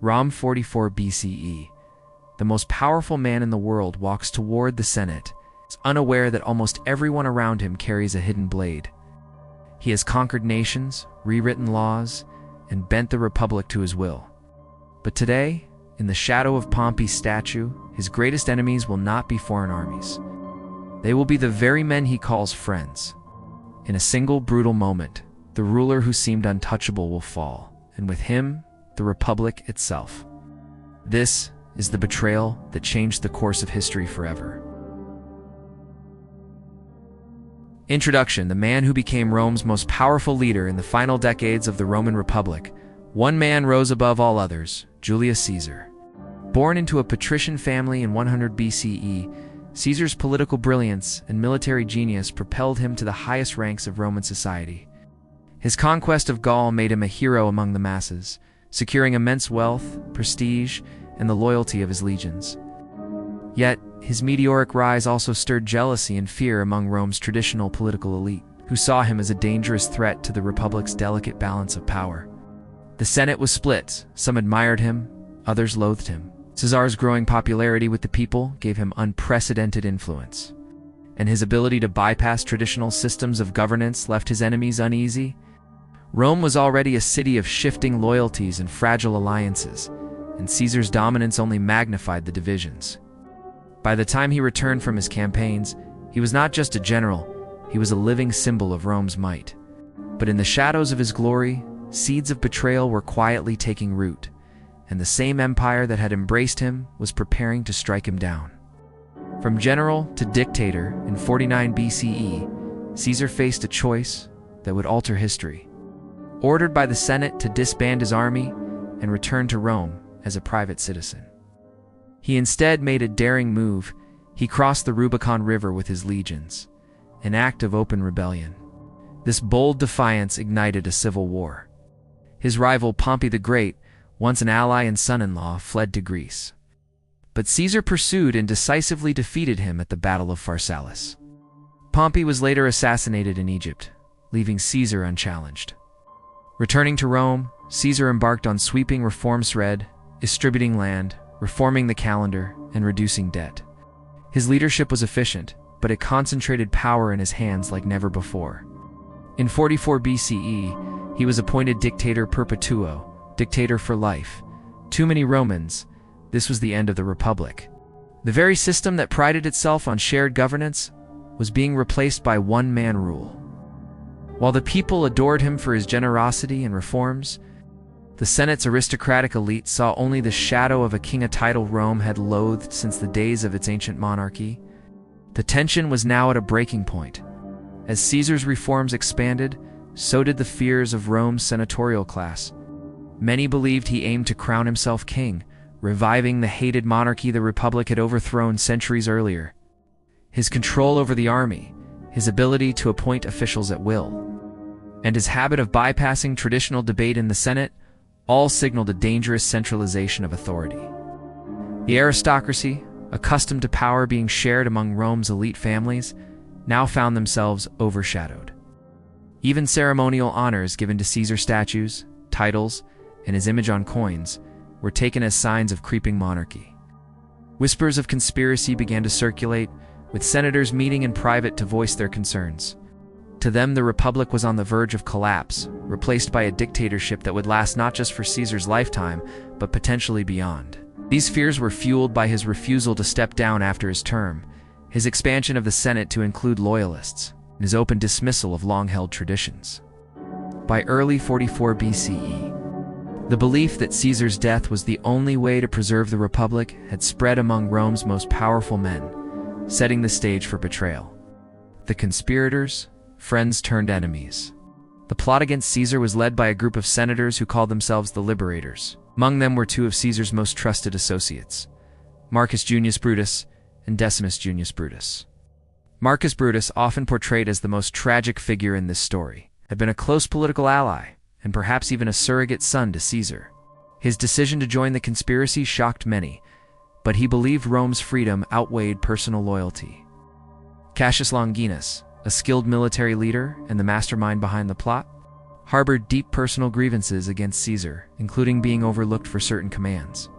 Rom 44 BCE. The most powerful man in the world walks toward the Senate, unaware that almost everyone around him carries a hidden blade. He has conquered nations, rewritten laws, and bent the Republic to his will. But today, in the shadow of Pompey's statue, his greatest enemies will not be foreign armies. They will be the very men he calls friends. In a single brutal moment, the ruler who seemed untouchable will fall, and with him, the Republic itself. This is the betrayal that changed the course of history forever. Introduction: the man who became Rome's most powerful leader in the final decades of the Roman Republic. One man rose above all others: Julius Caesar. Born into a patrician family in 100 BCE, Caesar's political brilliance and military genius propelled him to the highest ranks of Roman society. His conquest of Gaul made him a hero among the masses, securing immense wealth, prestige, and the loyalty of his legions. Yet, his meteoric rise also stirred jealousy and fear among Rome's traditional political elite, who saw him as a dangerous threat to the Republic's delicate balance of power. The Senate was split. Some admired him, others loathed him. Caesar's growing popularity with the people gave him unprecedented influence, and his ability to bypass traditional systems of governance left his enemies uneasy. Rome was already a city of shifting loyalties and fragile alliances, and Caesar's dominance only magnified the divisions. By the time he returned from his campaigns, he was not just a general, he was a living symbol of Rome's might. But in the shadows of his glory, seeds of betrayal were quietly taking root, and the same empire that had embraced him was preparing to strike him down. From general to dictator in 49 BCE, Caesar faced a choice that would alter history. Ordered by the Senate to disband his army and return to Rome as a private citizen, he instead made a daring move. He crossed the Rubicon River with his legions, an act of open rebellion. This bold defiance ignited a civil war. His rival Pompey the Great, once an ally and son-in-law, fled to Greece. But Caesar pursued and decisively defeated him at the Battle of Pharsalus. Pompey was later assassinated in Egypt, leaving Caesar unchallenged. Returning to Rome, Caesar embarked on sweeping reforms, distributing land, reforming the calendar, and reducing debt. His leadership was efficient, but it concentrated power in his hands like never before. In 44 BCE, he was appointed dictator perpetuo, dictator for life. Too many Romans, this was the end of the Republic. The very system that prided itself on shared governance was being replaced by one-man rule. While the people adored him for his generosity and reforms, the Senate's aristocratic elite saw only the shadow of a king, a title Rome had loathed since the days of its ancient monarchy. The tension was now at a breaking point. As Caesar's reforms expanded, so did the fears of Rome's senatorial class. Many believed he aimed to crown himself king, reviving the hated monarchy the Republic had overthrown centuries earlier. His control over the army, his ability to appoint officials at will, and his habit of bypassing traditional debate in the Senate all signaled a dangerous centralization of authority. The aristocracy, accustomed to power being shared among Rome's elite families, now found themselves overshadowed. Even ceremonial honors given to Caesar, statues, titles, and his image on coins, were taken as signs of creeping monarchy. Whispers of conspiracy began to circulate, with senators meeting in private to voice their concerns. To them, the Republic was on the verge of collapse, replaced by a dictatorship that would last not just for Caesar's lifetime, but potentially beyond. These fears were fueled by his refusal to step down after his term, his expansion of the Senate to include loyalists, and his open dismissal of long-held traditions. By early 44 BCE, the belief that Caesar's death was the only way to preserve the Republic had spread among Rome's most powerful men, setting the stage for betrayal. The conspirators, friends turned enemies. The plot against Caesar was led by a group of senators who called themselves the Liberators. Among them were two of Caesar's most trusted associates, Marcus Junius Brutus and Decimus Junius Brutus. Marcus Brutus, often portrayed as the most tragic figure in this story, had been a close political ally, and perhaps even a surrogate son to Caesar. His decision to join the conspiracy shocked many, but he believed Rome's freedom outweighed personal loyalty. Cassius Longinus, a skilled military leader and the mastermind behind the plot, harbored deep personal grievances against Caesar, including being overlooked for certain commands.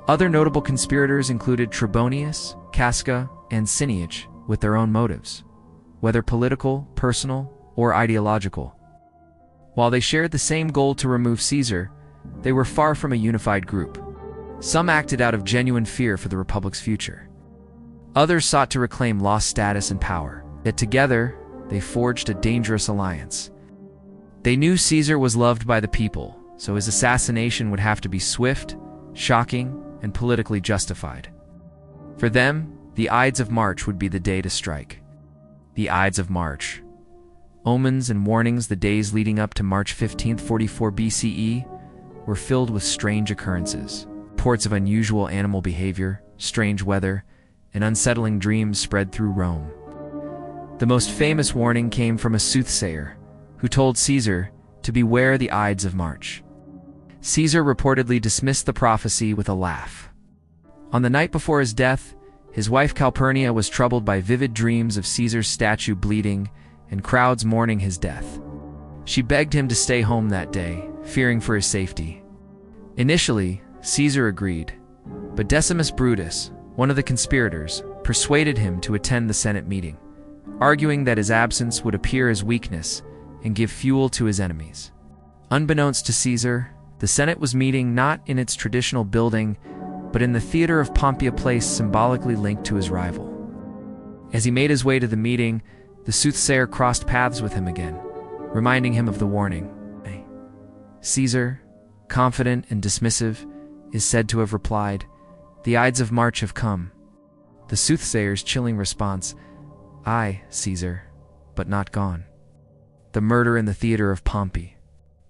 Other notable conspirators included Trebonius, Casca, and Cineage, with their own motives, whether political, personal, or ideological. While they shared the same goal to remove Caesar, they were far from a unified group. Some acted out of genuine fear for the Republic's future. Others sought to reclaim lost status and power, yet together, they forged a dangerous alliance. They knew Caesar was loved by the people, so his assassination would have to be swift, shocking, and politically justified. For them, the Ides of March would be the day to strike. The Ides of March. Omens and warnings the days leading up to March 15, 44 BCE, were filled with strange occurrences. Reports of unusual animal behavior, strange weather, and unsettling dreams spread through Rome. The most famous warning came from a soothsayer, who told Caesar to beware the Ides of March. Caesar reportedly dismissed the prophecy with a laugh. On the night before his death, his wife Calpurnia was troubled by vivid dreams of Caesar's statue bleeding and crowds mourning his death. She begged him to stay home that day, fearing for his safety. Initially, Caesar agreed, but Decimus Brutus, one of the conspirators, persuaded him to attend the Senate meeting, arguing that his absence would appear as weakness and give fuel to his enemies. Unbeknownst to Caesar, the Senate was meeting not in its traditional building, but in the Theatre of Pompey, a place symbolically linked to his rival. As he made his way to the meeting, the soothsayer crossed paths with him again, reminding him of the warning. Caesar, confident and dismissive, is said to have replied, "The Ides of March have come." The soothsayer's chilling response, "Aye, Caesar, but not gone." The murder in the Theatre of Pompey.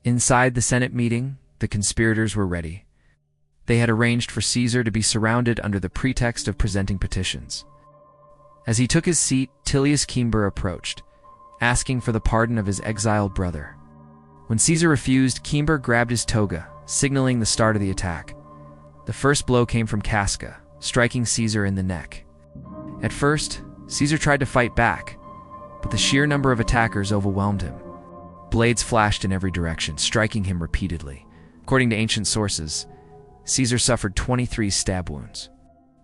Inside the Senate meeting, the conspirators were ready. They had arranged for Caesar to be surrounded under the pretext of presenting petitions. As he took his seat, Tullius Cimber approached, asking for the pardon of his exiled brother. When Caesar refused, Cimber grabbed his toga, signaling the start of the attack. The first blow came from Casca, striking Caesar in the neck. At first, Caesar tried to fight back, but the sheer number of attackers overwhelmed him. Blades flashed in every direction, striking him repeatedly. According to ancient sources, Caesar suffered 23 stab wounds.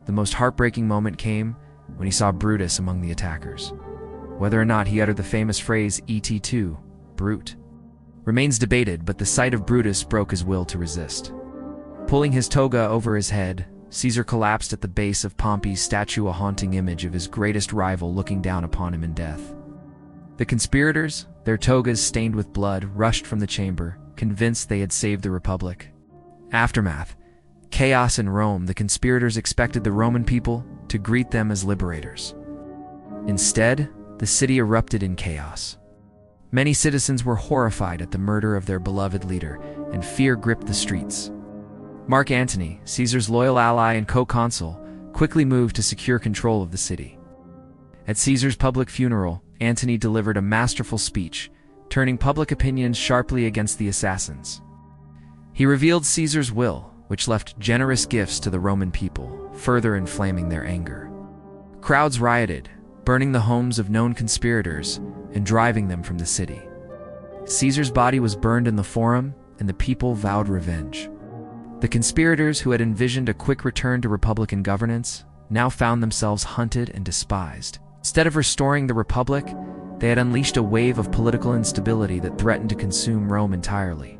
The most heartbreaking moment came when he saw Brutus among the attackers. Whether or not he uttered the famous phrase "Et2, Brute," remains debated, but the sight of Brutus broke his will to resist. Pulling his toga over his head, Caesar collapsed at the base of Pompey's statue, a haunting image of his greatest rival looking down upon him in death. The conspirators, their togas stained with blood, rushed from the chamber, convinced they had saved the Republic. Aftermath. Chaos in Rome. The conspirators expected the Roman people to greet them as liberators. Instead, the city erupted in chaos. Many citizens were horrified at the murder of their beloved leader, and fear gripped the streets. Mark Antony, Caesar's loyal ally and co-consul, quickly moved to secure control of the city. At Caesar's public funeral, Antony delivered a masterful speech, turning public opinion sharply against the assassins. He revealed Caesar's will, which left generous gifts to the Roman people, further inflaming their anger. Crowds rioted, burning the homes of known conspirators and driving them from the city. Caesar's body was burned in the Forum, and the people vowed revenge. The conspirators, who had envisioned a quick return to Republican governance, now found themselves hunted and despised. Instead of restoring the Republic, they had unleashed a wave of political instability that threatened to consume Rome entirely.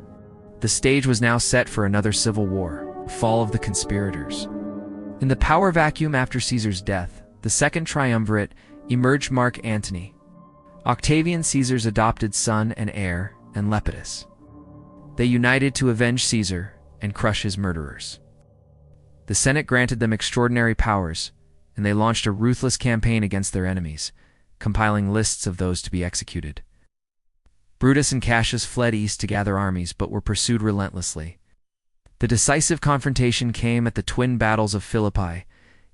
The stage was now set for another civil war, the fall of the conspirators. In the power vacuum after Caesar's death, the second triumvirate, emerged Mark Antony, Octavian, Caesar's adopted son and heir, and Lepidus. They united to avenge Caesar and crush his murderers. The Senate granted them extraordinary powers, and they launched a ruthless campaign against their enemies, compiling lists of those to be executed. Brutus and Cassius fled east to gather armies, but were pursued relentlessly. The decisive confrontation came at the twin battles of Philippi.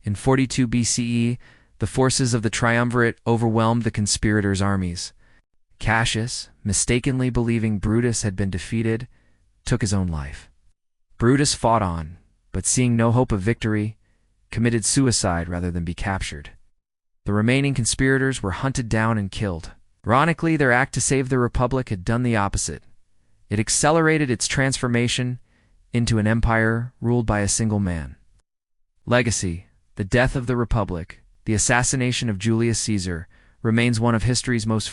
In 42 BCE, the forces of the triumvirate overwhelmed the conspirators' armies. Cassius, mistakenly believing Brutus had been defeated, took his own life. Brutus fought on, but seeing no hope of victory, committed suicide rather than be captured. The remaining conspirators were hunted down and killed. Ironically, their act to save the Republic had done the opposite. It accelerated its transformation into an empire ruled by a single man. Legacy: the death of the Republic, the assassination of Julius Caesar, remains one of history's most